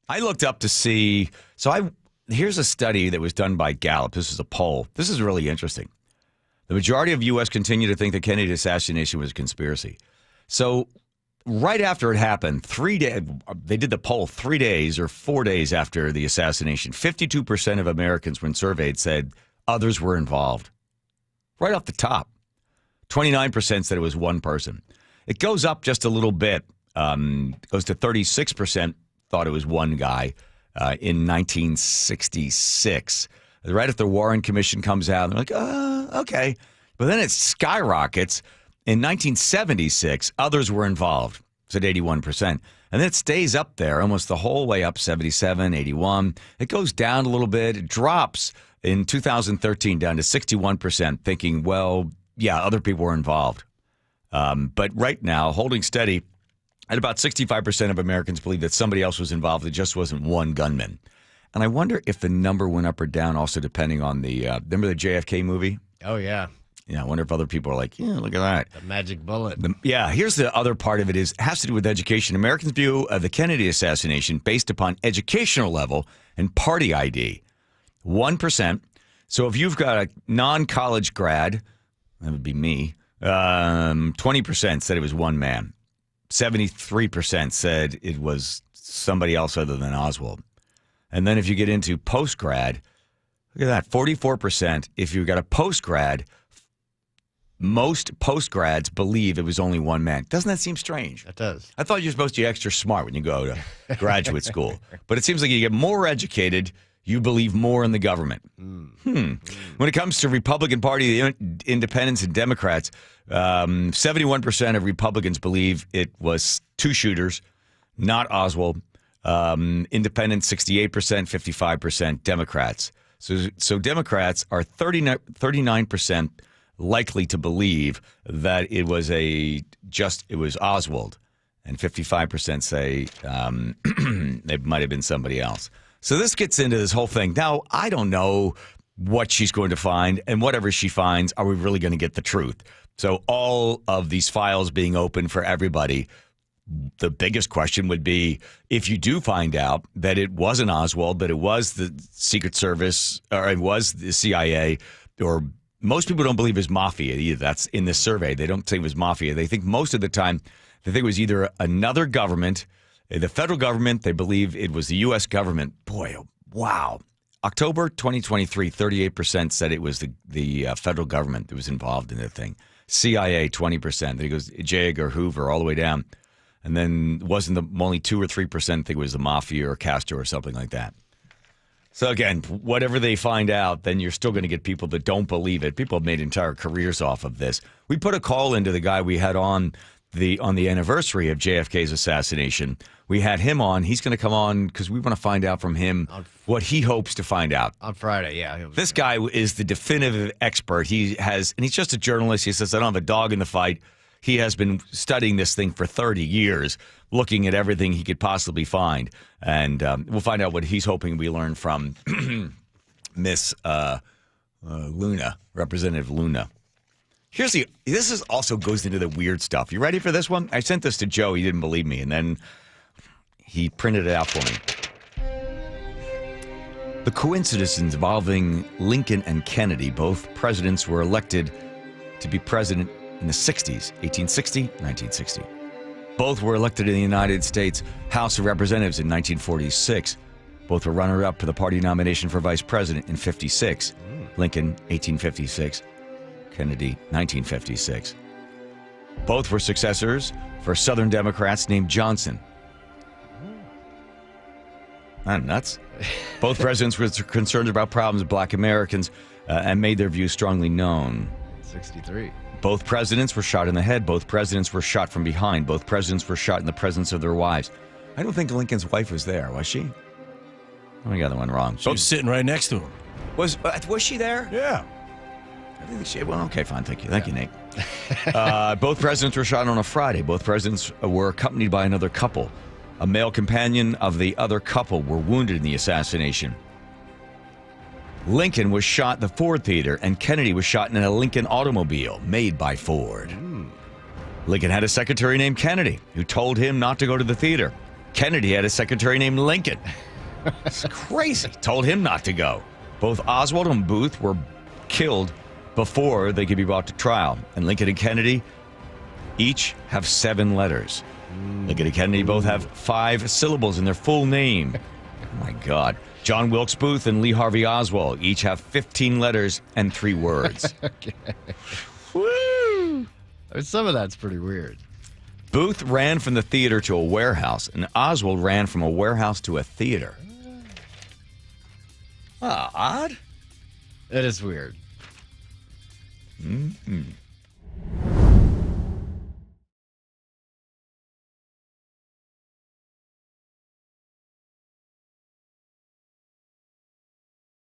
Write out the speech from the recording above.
I looked up to see. Here's a study that was done by Gallup. This is a poll. This is really interesting. The majority of U.S. continue to think the Kennedy assassination was a conspiracy. So right after it happened, they did the poll 3 days or 4 days after the assassination. 52% of Americans, when surveyed, said others were involved. Right off the top. 29% said it was one person. It goes up just a little bit. It goes to 36% thought it was one guy in 1966. Right after the Warren Commission comes out, they're like, okay. But then it skyrockets. In 1976, others were involved. It's at 81%. And then it stays up there almost the whole way up, 77, 81. It goes down a little bit. It drops in 2013 down to 61%, thinking, well, yeah, other people were involved. But right now, holding steady, at about 65% of Americans believe that somebody else was involved. It just wasn't one gunman. And I wonder if the number went up or down also depending on the, remember the JFK movie? Oh, yeah. Yeah, I wonder if other people are like, yeah, look at that. The magic bullet. Here's the other part of it has to do with education. Americans' view of the Kennedy assassination based upon educational level and party ID. 1%. So if you've got a non-college grad, that would be me, 20% said it was one man. 73% said it was somebody else other than Oswald. And then if you get into post-grad, look at that, 44%. If you've got a post-grad, most post-grads believe it was only one man. Doesn't that seem strange? It does. I thought you're supposed to be extra smart when you go to graduate school. But it seems like you get more educated, you believe more in the government. When it comes to Republican Party, independents and Democrats, 71% of Republicans believe it was two shooters, not Oswald. Independents, 68%, 55% Democrats. So Democrats are 39% likely to believe that it was Oswald, and 55% say it might have been somebody else. So this gets into this whole thing. Now, I don't know what she's going to find, and whatever she finds, are we really going to get the truth? So all of these files being open for everybody, the biggest question would be, if you do find out that it wasn't Oswald, that it was the Secret Service, or it was the CIA, or most people don't believe it was mafia either. That's in this survey. They don't think it was mafia. They think most of the time, they think it was either another government, the federal government. They believe it was the U.S. government. Boy, wow. October 2023, 38% said it was the federal government that was involved in the thing. CIA, 20%. Then it goes J. Edgar Hoover all the way down. And then only 2 or 3% think it was the mafia or Castro or something like that. So again, whatever they find out, then you're still going to get people that don't believe it. People have made entire careers off of this. We put a call into the guy we had on the anniversary of JFK's assassination. We had him on. He's going to come on because we want to find out from him what he hopes to find out. On Friday, yeah. This guy is the definitive expert. And he's just a journalist. He says, I don't have a dog in the fight. He has been studying this thing for 30 years, looking at everything he could possibly find. And we'll find out what he's hoping we learn from Miss Luna, Representative Luna. This also goes into the weird stuff. You ready for this one? I sent this to Joe. He didn't believe me, and then he printed it out for me. The coincidence involving Lincoln and Kennedy, both presidents were elected to be president in the 60s, 1860, 1960. Both were elected in the United States House of Representatives in 1946. Both were runner-up for the party nomination for vice president in 56. Lincoln, 1856. Kennedy, 1956. Both were successors for Southern Democrats named Johnson. Not nuts. Both presidents were concerned about problems of black Americans and made their views strongly known. 63. Both presidents were shot in the head. Both presidents were shot from behind. Both presidents were shot in the presence of their wives. I don't think Lincoln's wife was there, was she? Oh, I got the one wrong. She was sitting right next to him. Was she there? Yeah. I think she. Well, okay, fine. Thank you. Thank you, Nate. Both presidents were shot on a Friday. Both presidents were accompanied by another couple. A male companion of the other couple were wounded in the assassination. Lincoln was shot at the Ford Theater, and Kennedy was shot in a Lincoln automobile made by Ford. Lincoln had a secretary named Kennedy who told him not to go to the theater. Kennedy had a secretary named Lincoln. It's crazy. Told him not to go. Both Oswald and Booth were killed before they could be brought to trial. And Lincoln and Kennedy each have 7 letters. Lincoln and Kennedy both have 5 syllables in their full name. Oh, my God. John Wilkes Booth and Lee Harvey Oswald each have 15 letters and 3 words. Okay. Woo! Some of that's pretty weird. Booth ran from the theater to a warehouse, and Oswald ran from a warehouse to a theater. Odd. It is weird. Mm-hmm.